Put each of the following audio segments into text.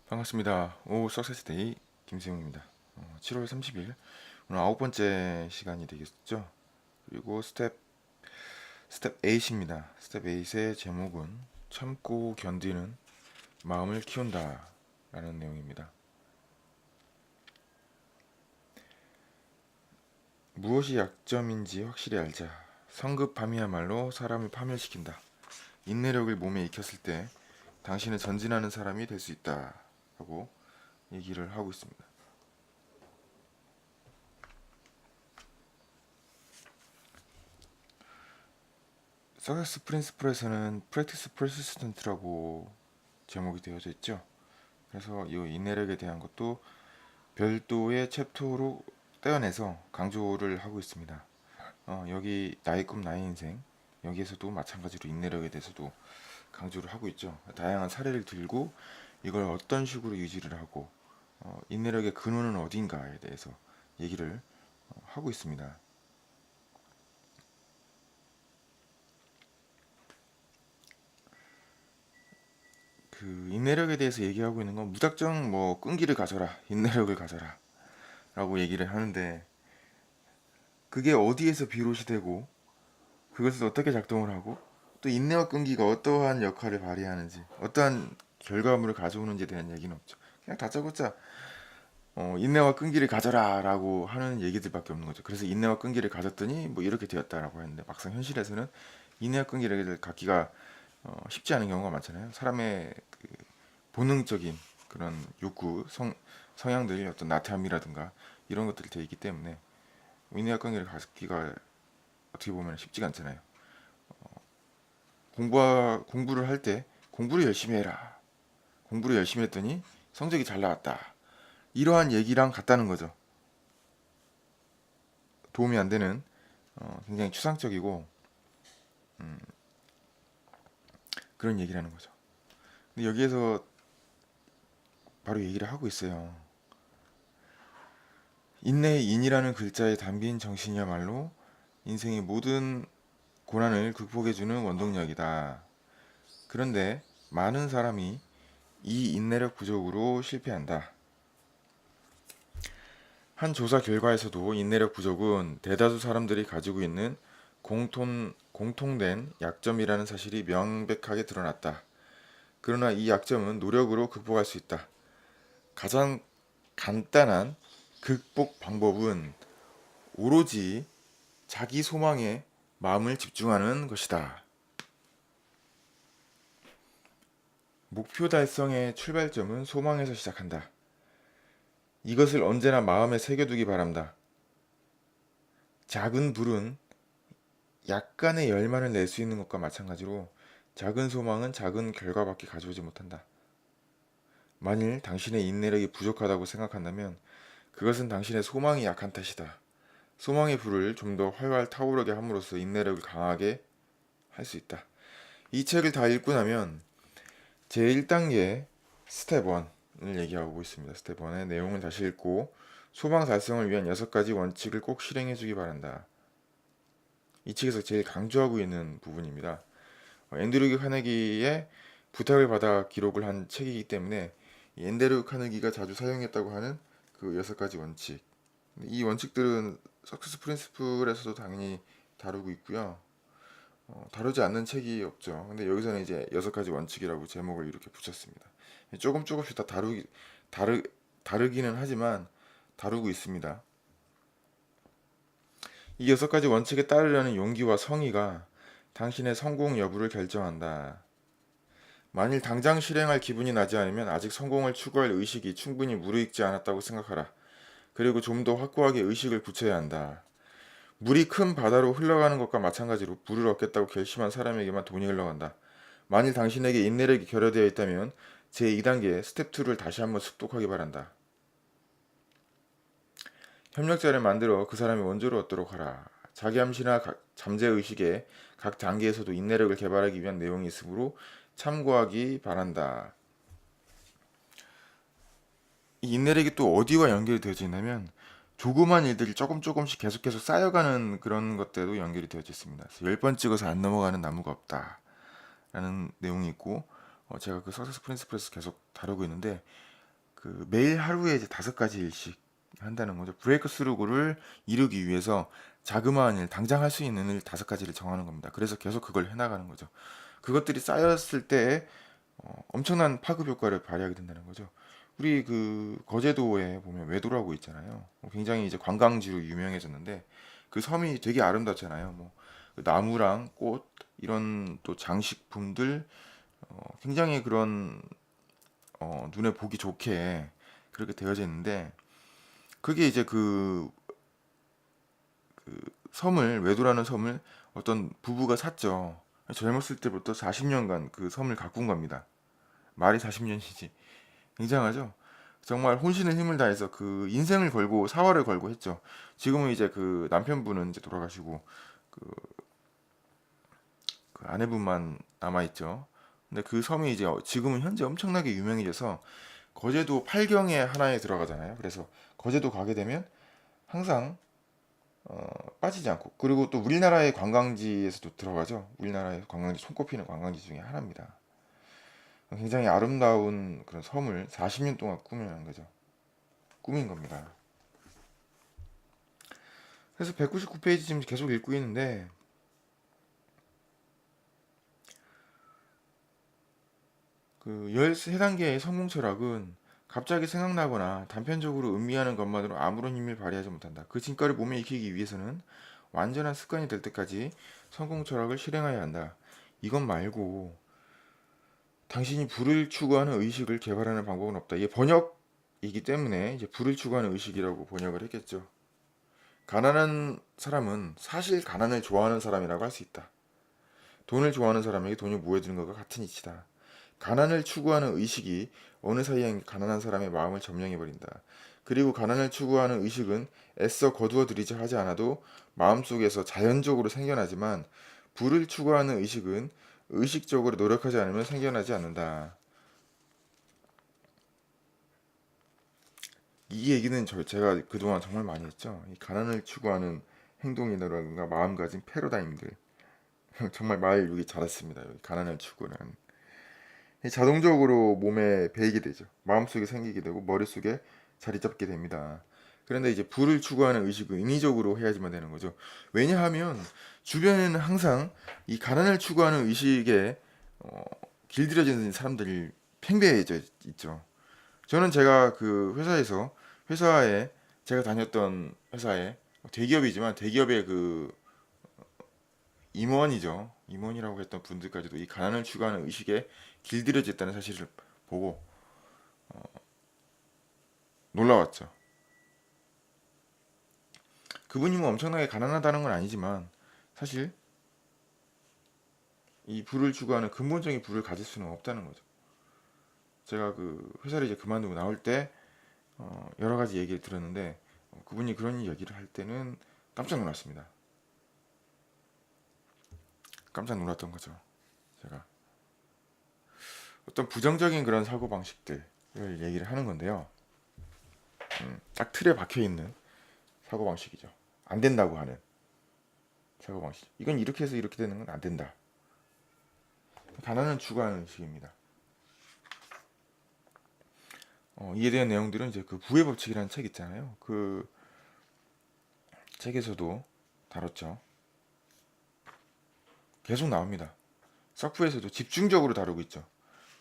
반갑습니다. 오 석세스데이 김세용입니다. 7월 30일 오늘 9번째 시간이 되겠죠. 그리고 스텝 8입니다. 스텝 8의 제목은 참고 견디는 마음을 키운다 라는 내용입니다. 무엇이 약점인지 확실히 알자. 성급함이야말로 사람을 파멸시킨다. 인내력을 몸에 익혔을 때 당신은 전진하는 사람이 될 수 있다 라고 얘기를 하고 있습니다. 석세스 프린시플에서는 프랙티스 퍼시스턴트라고 제목이 되어져 있죠. 그래서 이 인내력에 대한 것도 별도의 챕터로 떼어내서 강조를 하고 있습니다. 여기 나의 꿈 나의 인생 여기에서도 마찬가지로 인내력에 대해서도 강조를 하고 있죠. 다양한 사례를 들고 이걸 어떤 식으로 유지를 하고 인내력의 근원은 어딘가에 대해서 얘기를 하고 있습니다. 그 인내력에 대해서 얘기하고 있는 건 무작정 뭐 끈기를 가져라, 인내력을 가져라 라고 얘기를 하는데 그게 어디에서 비롯이 되고 그것을 어떻게 작동을 하고 또 인내와 끈기가 어떠한 역할을 발휘하는지 어떠한 결과물을 가져오는지에 대한 얘기는 없죠. 그냥 다짜고짜 인내와 끈기를 가져라 라고 하는 얘기들밖에 없는 거죠. 그래서 인내와 끈기를 가졌더니 뭐 이렇게 되었다라고 했는데 막상 현실에서는 인내와 끈기를 갖기가 쉽지 않은 경우가 많잖아요. 사람의 그 본능적인 그런 욕구, 성향들이 어떤 나태함이라든가 이런 것들이 돼 있기 때문에 인내와 끈기를 갖기가 어떻게 보면 쉽지가 않잖아요. 공부를 할 때 공부를 열심히 해라. 공부를 열심히 했더니 성적이 잘 나왔다. 이러한 얘기랑 같다는 거죠. 도움이 안 되는 굉장히 추상적이고 그런 얘기라는 거죠. 근데 여기에서 바로 얘기를 하고 있어요. 인내의 인이라는 글자에 담긴 정신이야말로 인생의 모든 고난을 극복해주는 원동력이다. 그런데 많은 사람이 이 인내력 부족으로 실패한다. 한 조사 결과에서도 인내력 부족은 대다수 사람들이 가지고 있는 공통된 약점이라는 사실이 명백하게 드러났다. 그러나 이 약점은 노력으로 극복할 수 있다. 가장 간단한 극복 방법은 오로지 자기 소망에 마음을 집중하는 것이다. 목표 달성의 출발점은 소망에서 시작한다. 이것을 언제나 마음에 새겨두기 바란다. 작은 불은 약간의 열만을 낼 수 있는 것과 마찬가지로 작은 소망은 작은 결과밖에 가져오지 못한다. 만일 당신의 인내력이 부족하다고 생각한다면 그것은 당신의 소망이 약한 탓이다. 소망의 불을 좀 더 활활 타오르게 함으로써 인내력을 강하게 할 수 있다. 이 책을 다 읽고 나면 제1단계 스텝 1을 얘기하고 있습니다. 스텝 1의 내용을 다시 읽고 소망 달성을 위한 6가지 원칙을 꼭 실행해 주기 바란다. 이 책에서 제일 강조하고 있는 부분입니다. 앤드류 카네기의 부탁을 받아 기록을 한 책이기 때문에 앤드류 카네기가 자주 사용했다고 하는 그 6가지 원칙. 이 원칙들은 석세스 프린시플에서도 당연히 다루고 있고요. 다루지 않는 책이 없죠. 근데 여기서는 이제 6가지 원칙이라고 제목을 이렇게 붙였습니다. 조금씩 다 다르, 다르기는 하지만 다루고 있습니다. 이 6가지 원칙에 따르려는 용기와 성의가 당신의 성공 여부를 결정한다. 만일 당장 실행할 기분이 나지 않으면 아직 성공을 추구할 의식이 충분히 무르익지 않았다고 생각하라. 그리고 좀 더 확고하게 의식을 굳혀야 한다. 물이 큰 바다로 흘러가는 것과 마찬가지로 물을 얻겠다고 결심한 사람에게만 돈이 흘러간다. 만일 당신에게 인내력이 결여되어 있다면 제2단계 스텝 2를 다시 한번 습독하기 바란다. 협력자를 만들어 그 사람이 원조를 얻도록 하라. 자기암시나 잠재의식의 각 단계에서도 인내력을 개발하기 위한 내용이 있으므로 참고하기 바란다. 이 인내력이 또 어디와 연결이 되어져 있냐면 조그만 일들이 조금씩 계속해서 쌓여가는 그런 것들도 연결이 되어져 있습니다. 10번 찍어서 안 넘어가는 나무가 없다 라는 내용이 있고 제가 그 석세스 프린시플에서 계속 다루고 있는데 그 매일 하루에 이제 5가지 일씩 한다는 거죠. 브레이크 스루고를 이루기 위해서 자그마한 일, 당장 할 수 있는 일 5가지를 정하는 겁니다. 그래서 계속 그걸 해나가는 거죠. 그것들이 쌓였을 때 엄청난 파급 효과를 발휘하게 된다는 거죠. 우리 그 거제도에 보면 외도라고 있잖아요. 굉장히 이제 관광지로 유명해졌는데 그 섬이 되게 아름답잖아요. 뭐그 나무랑 꽃 이런 또 장식품들 굉장히 그런 눈에 보기 좋게 그렇게 되어져 있는데 그게 이제 그 섬을 외도라는 섬을 어떤 부부가 샀죠. 젊었을 때부터 40년간 그 섬을 가꾼 겁니다. 말이 40년이지. 굉장하죠. 정말 혼신의 힘을 다해서 그 인생을 걸고 사활을 걸고 했죠. 지금은 이제 그 남편분은 이제 돌아가시고 그, 그 아내분만 남아 있죠. 근데 그 섬이 이제 지금은 현재 엄청나게 유명해져서 거제도 팔경의 하나에 들어가잖아요. 그래서 거제도 가게 되면 항상 빠지지 않고 그리고 또 우리나라의 관광지에서도 들어가죠. 우리나라의 관광지 손꼽히는 관광지 중에 하나입니다. 굉장히 아름다운 그런 섬을 40년 동안 꾸며낸 거죠. 꾸민 겁니다. 그래서 199페이지 지금 계속 읽고 있는데 그 13단계의 성공 철학은 갑자기 생각나거나 단편적으로 음미하는 것만으로 아무런 힘을 발휘하지 못한다. 그 진가를 몸에 익히기 위해서는 완전한 습관이 될 때까지 성공 철학을 실행해야 한다. 이것 말고 당신이 부를 추구하는 의식을 개발하는 방법은 없다. 이게 번역이기 때문에 이제 부를 추구하는 의식이라고 번역을 했겠죠. 가난한 사람은 사실 가난을 좋아하는 사람이라고 할 수 있다. 돈을 좋아하는 사람에게 돈이 모여드는 것과 같은 이치다. 가난을 추구하는 의식이 어느 사이에 가난한 사람의 마음을 점령해버린다. 그리고 가난을 추구하는 의식은 애써 거두어 들이자 하지 않아도 마음속에서 자연적으로 생겨나지만 부를 추구하는 의식은 의식적으로 노력하지 않으면 생겨나지 않는다. 이 얘기는 제가 그동안 정말 많이 했죠. 이 가난을 추구하는 행동이라든가 마음가짐 패러다임들 정말 말 여기 잘했습니다. 여기 가난을 추구하는 자동적으로 몸에 배이게 되죠. 마음속에 생기게 되고 머릿속에 자리 잡게 됩니다. 그런데 이제 부를 추구하는 의식은 인위적으로 해야지만 되는 거죠. 왜냐하면 주변에는 항상 이 가난을 추구하는 의식에 길들여지는 사람들이 팽배해져 있죠. 저는 제가 그 회사에 제가 다녔던 회사에 대기업이지만 대기업의 그 임원이죠. 임원이라고 했던 분들까지도 이 가난을 추구하는 의식에 길들여졌다는 사실을 보고 놀라웠죠. 그분이 뭐 엄청나게 가난하다는 건 아니지만 사실 이 부를 추구하는 근본적인 부를 가질 수는 없다는 거죠. 제가 그 회사를 이제 그만두고 나올 때 여러 가지 얘기를 들었는데 그분이 그런 얘기를 할 때는 깜짝 놀랐습니다. 깜짝 놀랐던 거죠. 제가 어떤 부정적인 그런 사고 방식들을 얘기를 하는 건데요. 딱 틀에 박혀 있는 사고 방식이죠. 안 된다고 하는 사고 방식. 이건 이렇게 해서 이렇게 되는 건 안 된다. 가난은 추구하는 의식입니다. 이에 대한 내용들은 이제 그 부의 법칙이라는 책 있잖아요. 그 책에서도 다뤘죠. 계속 나옵니다. 서프에서도 집중적으로 다루고 있죠.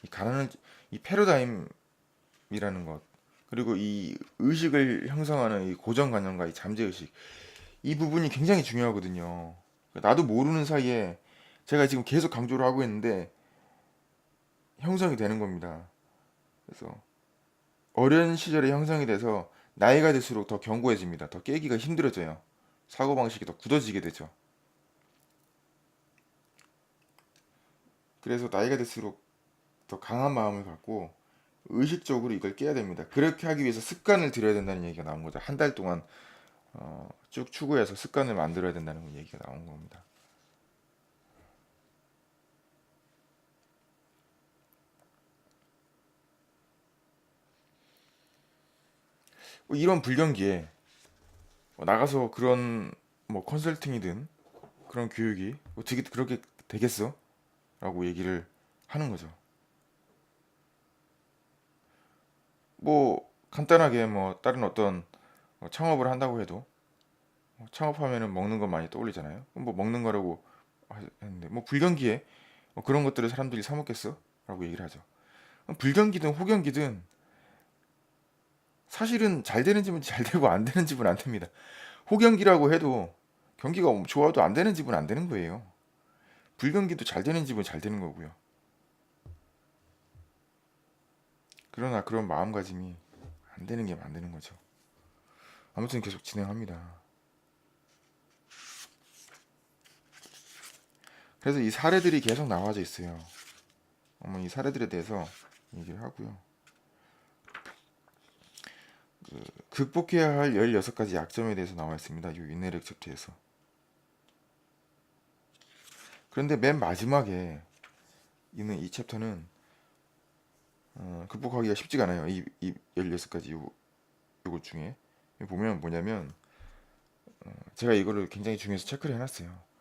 이 가난은 이 패러다임이라는 것 그리고 이 의식을 형성하는 이 고정관념과 이 잠재의식 이 부분이 굉장히 중요하거든요. 나도 모르는 사이에 제가 지금 계속 강조를 하고 있는데 형성이 되는 겁니다. 그래서 어린 시절에 형성이 돼서 나이가 들수록 더 견고해집니다. 더 깨기가 힘들어져요. 사고방식이 더 굳어지게 되죠. 그래서 나이가 들수록 더 강한 마음을 갖고 의식적으로 이걸 깨야 됩니다. 그렇게 하기 위해서 습관을 들여야 된다는 얘기가 나온 거죠. 한 달 동안 쭉 추구해서 습관을 만들어야 된다는 얘기가 나온 겁니다. 뭐 이런 불경기에 나가서 그런 뭐 컨설팅이든 그런 교육이 어떻게 그렇게 되겠어? 라고 얘기를 하는 거죠. 뭐 간단하게 뭐 다른 어떤 창업을 한다고 해도 창업하면은 먹는 것 많이 떠올리잖아요. 그럼 뭐 먹는 거라고 했는데 뭐 불경기에 그런 것들을 사람들이 사 먹겠어? 라고 얘기를 하죠. 불경기든 호경기든 사실은 잘 되는 집은 잘 되고 안 되는 집은 안 됩니다. 호경기라고 해도 경기가 좋아도 안 되는 집은 안 되는 거예요. 불경기도 잘 되는 집은 잘 되는 거고요. 그러나 그런 마음가짐이 안 되는 게 안 되는 거죠. 아무튼 계속 진행합니다. 그래서 이 사례들이 계속 나와져 있어요. 이 사례들에 대해서 얘기를 하고요. 극복해야 할 16가지 약점에 대해서 나와 있습니다. 이 인내력 챕터에서. 그런데 맨 마지막에 있는 이 챕터는 극복하기가 쉽지가 않아요. 이 16가지 요것 중에. 보면 뭐냐면 제가 이거를 굉장히 중요해서 체크를 해놨어요.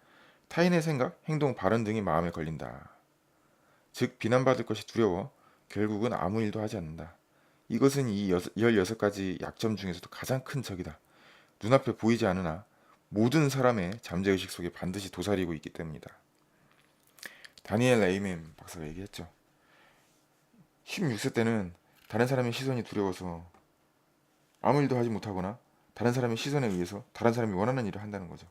타인의 생각, 행동, 발언 등이 마음에 걸린다. 즉 비난받을 것이 두려워 결국은 아무 일도 하지 않는다. 이것은 이 16가지 약점 중에서도 가장 큰 적이다. 눈앞에 보이지 않으나 모든 사람의 잠재의식 속에 반드시 도사리고 있기 때문이다. 다니엘 레이맨 박사가 얘기했죠. 16세 때는 다른 사람의 시선이 두려워서 아무 일도 하지 못하거나 다른 사람의 시선에 의해서 다른 사람이 원하는 일을 한다는 거죠.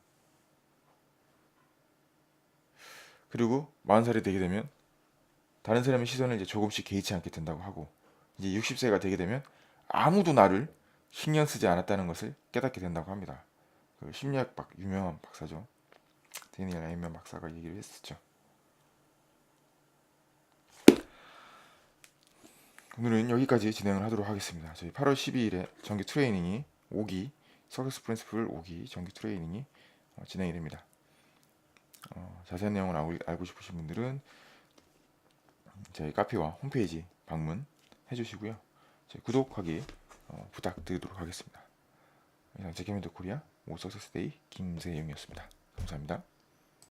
그리고 40살이 되게 되면 다른 사람의 시선을 이제 조금씩 개의치 않게 된다고 하고 이제 60세가 되게 되면 아무도 나를 신경 쓰지 않았다는 것을 깨닫게 된다고 합니다. 그 심리학 유명한 박사죠. 데니엘 레이먼 박사가 얘기를 했었죠. 오늘은 여기까지 진행을 하도록 하겠습니다. 저희 8월 12일에 정기 트레이닝이 5기 서커스 프린시플 5기 정기 트레이닝이 진행이 됩니다. 자세한 내용을 알고 싶으신 분들은 저희 카페와 홈페이지 방문해 주시고요. 구독하기 부탁드리도록 하겠습니다. 이상 제케멘토 코리아 오서세스데이 김세영이었습니다. 감사합니다.